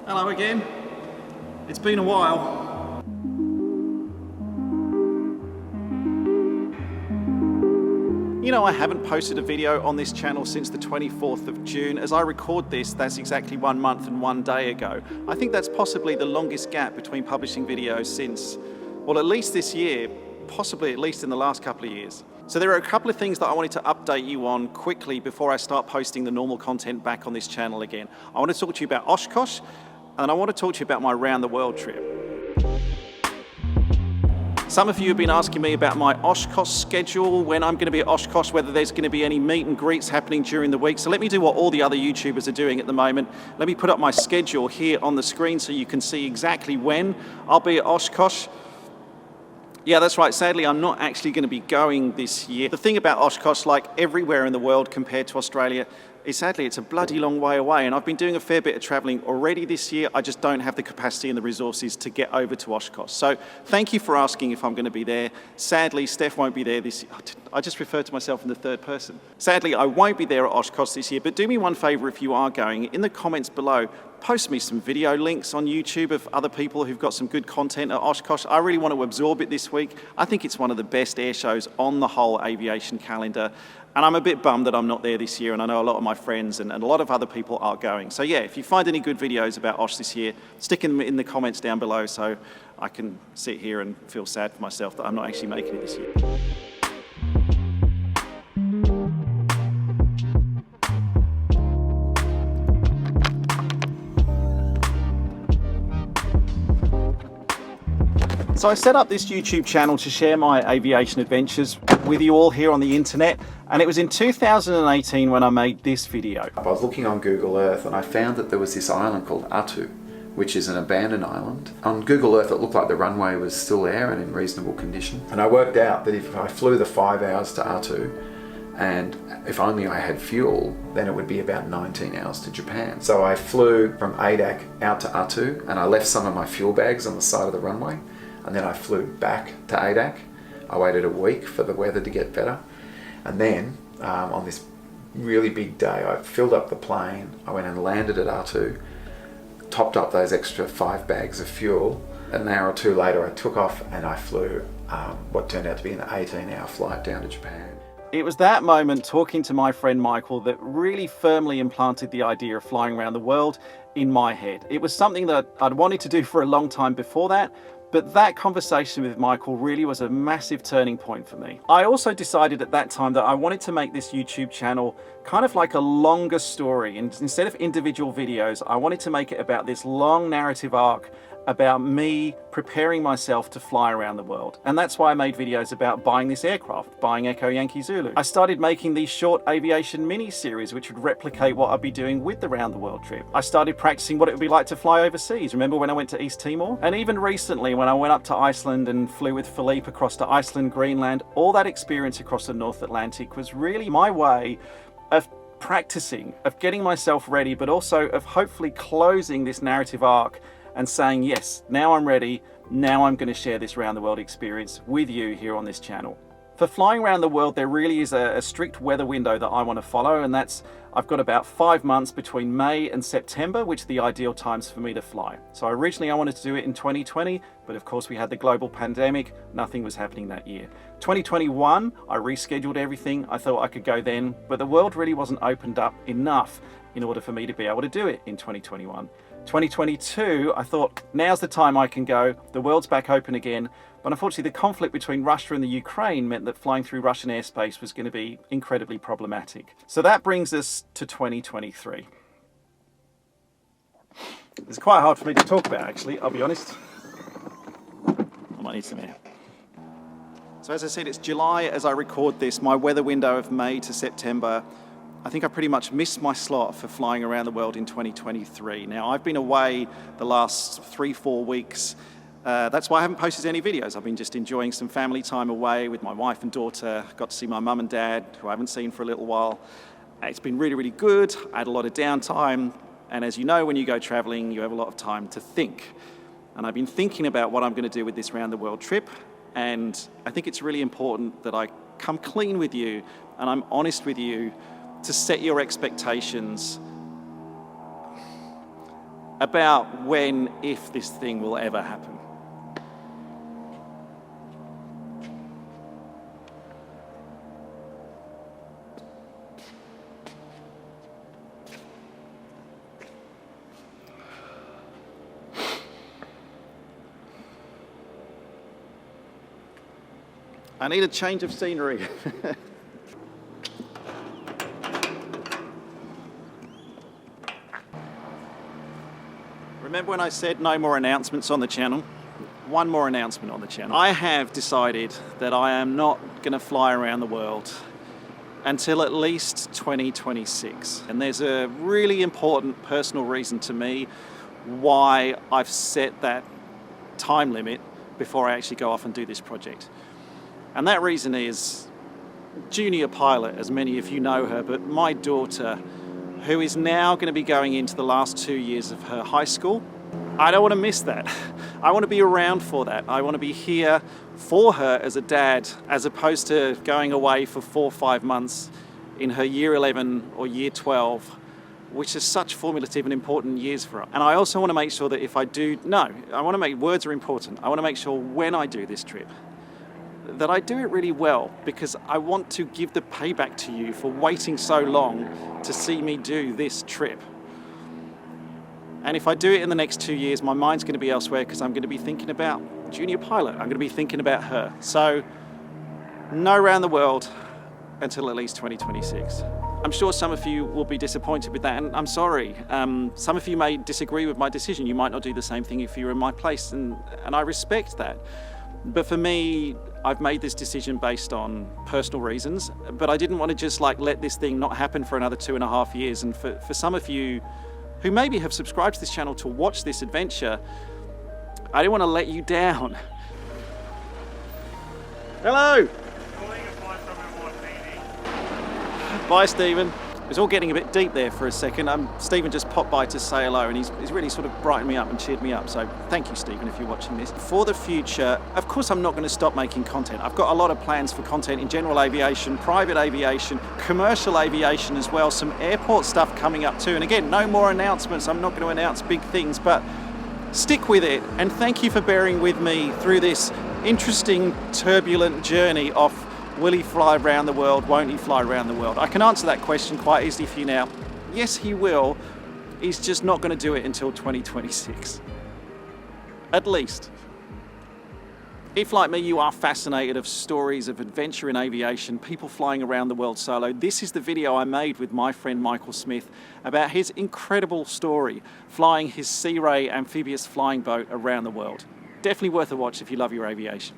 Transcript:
Hello again. It's been a while. You know, I haven't posted a video on this channel since the 24th of June. As I record this, that's exactly 1 month and 1 day ago. I think that's possibly the longest gap between publishing videos since, well, at least this year, possibly at least in the last couple of years. So there are a couple of things that I wanted to update you on quickly before I start posting the normal content back on this channel again. I want to talk to you about Oshkosh, and I want to talk to you about my round the world trip. Some of you have been asking me about my Oshkosh schedule, when I'm going to be at Oshkosh, whether there's going to be any meet and greets happening during the week. So let me do what all the other YouTubers are doing at the moment. Let me put up my schedule here on the screen so you can see exactly when I'll be at Oshkosh. Yeah, that's right. Sadly, I'm not actually going to be going this year. The thing about Oshkosh, like everywhere in the world compared to Australia, is sadly it's a bloody long way away, and I've been doing a fair bit of travelling already this year. I just don't have the capacity and the resources to get over to Oshkosh. So thank you for asking if I'm going to be there. Sadly, Steph won't be there this year. I just referred to myself in the third person. Sadly, I won't be there at Oshkosh this year, but do me one favour if you are going. In the comments below, post me some video links on YouTube of other people who've got some good content at Oshkosh. I really want to absorb it this week. I think it's one of the best air shows on the whole aviation calendar. And I'm a bit bummed that I'm not there this year, and I know a lot of my friends and a lot of other people are going. So yeah, if you find any good videos about Osh this year, stick them in the comments down below so I can sit here and feel sad for myself that I'm not actually making it this year. So I set up this YouTube channel to share my aviation adventures with you all here on the internet, and it was in 2018 when I made this video. I was looking on Google Earth and I found that there was this island called Atu, which is an abandoned island. On Google Earth it looked like the runway was still there and in reasonable condition. And I worked out that if I flew the 5 hours to Atu, and if only I had fuel, then it would be about 19 hours to Japan. So I flew from Adak out to Atu, and I left some of my fuel bags on the side of the runway. And then I flew back to Adak. I waited a week for the weather to get better. And then on this really big day, I filled up the plane. I went and landed at Atu, topped up those extra 5 bags of fuel. An hour or two later, I took off and I flew what turned out to be an 18-hour flight down to Japan. It was that moment talking to my friend Michael that really firmly implanted the idea of flying around the world in my head. It was something that I'd wanted to do for a long time before that, but that conversation with Michael really was a massive turning point for me. I also decided at that time that I wanted to make this YouTube channel kind of like a longer story, and instead of individual videos, I wanted to make it about this long narrative arc about me preparing myself to fly around the world. And that's why I made videos about buying this aircraft, buying Echo Yankee Zulu. I started making these short aviation mini-series which would replicate what I'd be doing with the round the world trip. I started practicing what it would be like to fly overseas. Remember when I went to East Timor? And even recently when I went up to Iceland and flew with Philippe across to Iceland, Greenland, all that experience across the North Atlantic was really my way of practicing, of getting myself ready, but also of hopefully closing this narrative arc and saying, yes, now I'm ready, now I'm going to share this round the world experience with you here on this channel. For flying around the world, there really is a strict weather window that I want to follow, and that's, I've got about 5 months between May and September, which are the ideal times for me to fly. So originally I wanted to do it in 2020, but of course we had the global pandemic, nothing was happening that year. 2021, I rescheduled everything, I thought I could go then, but the world really wasn't opened up enough in order for me to be able to do it in 2021. 2022, I thought, now's the time I can go, the world's back open again, but unfortunately the conflict between Russia and the Ukraine meant that flying through Russian airspace was going to be incredibly problematic. So that brings us to 2023. It's quite hard for me to talk about, actually, I'll be honest. I might need some air. So as I said, it's July as I record this. My weather window of May to September, I think I pretty much missed my slot for flying around the world in 2023. Now, I've been away the last 3-4 weeks. That's why I haven't posted any videos. I've been just enjoying some family time away with my wife and daughter. Got to see my mum and dad, who I haven't seen for a little while. It's been really, really good. I had a lot of downtime. And as you know, when you go traveling, you have a lot of time to think. And I've been thinking about what I'm going to do with this round the world trip. And I think it's really important that I come clean with you and I'm honest with you to set your expectations about when, if this thing will ever happen. I need a change of scenery. Remember when I said no more announcements on the channel? One more announcement on the channel. I have decided that I am not going to fly around the world until at least 2026. And there's a really important personal reason to me why I've set that time limit before I actually go off and do this project. And that reason is junior pilot, as many of you know her, but my daughter, who is now going to be going into the last 2 years of her high school. I don't want to miss that. I want to be around for that. I want to be here for her as a dad, as opposed to going away for 4 or 5 months in her year 11 or year 12, which is such formative and important years for her. And I also want to make sure that if I do, words are important. I want to make sure when I do this trip, that I do it really well, because I want to give the payback to you for waiting so long to see me do this trip. And if I do it in the next 2 years, my mind's going to be elsewhere, because I'm going to be thinking about junior pilot. I'm going to be thinking about her. So no round the world until at least 2026. I'm sure some of you will be disappointed with that, and I'm sorry. Some of you may disagree with my decision. You might not do the same thing if you were in my place, and I respect that. But for me, I've made this decision based on personal reasons, but I didn't want to just let this thing not happen for another 2.5 years. And for some of you who maybe have subscribed to this channel to watch this adventure, I didn't want to let you down. Hello! Bye, Stephen. It was all getting a bit deep there for a second. Stephen just popped by to say hello, and he's really sort of brightened me up and cheered me up. So thank you, Stephen, if you're watching this. For the future, of course, I'm not going to stop making content. I've got a lot of plans for content in general aviation, private aviation, commercial aviation as well, some airport stuff coming up too. And again, no more announcements. I'm not going to announce big things, but stick with it. And thank you for bearing with me through this interesting, turbulent journey of will he fly around the world, won't he fly around the world? I can answer that question quite easily for you now. Yes, he will. He's just not going to do it until 2026. At least. If, like me, you are fascinated of stories of adventure in aviation, people flying around the world solo, this is the video I made with my friend Michael Smith about his incredible story flying his Sea Ray amphibious flying boat around the world. Definitely worth a watch if you love your aviation.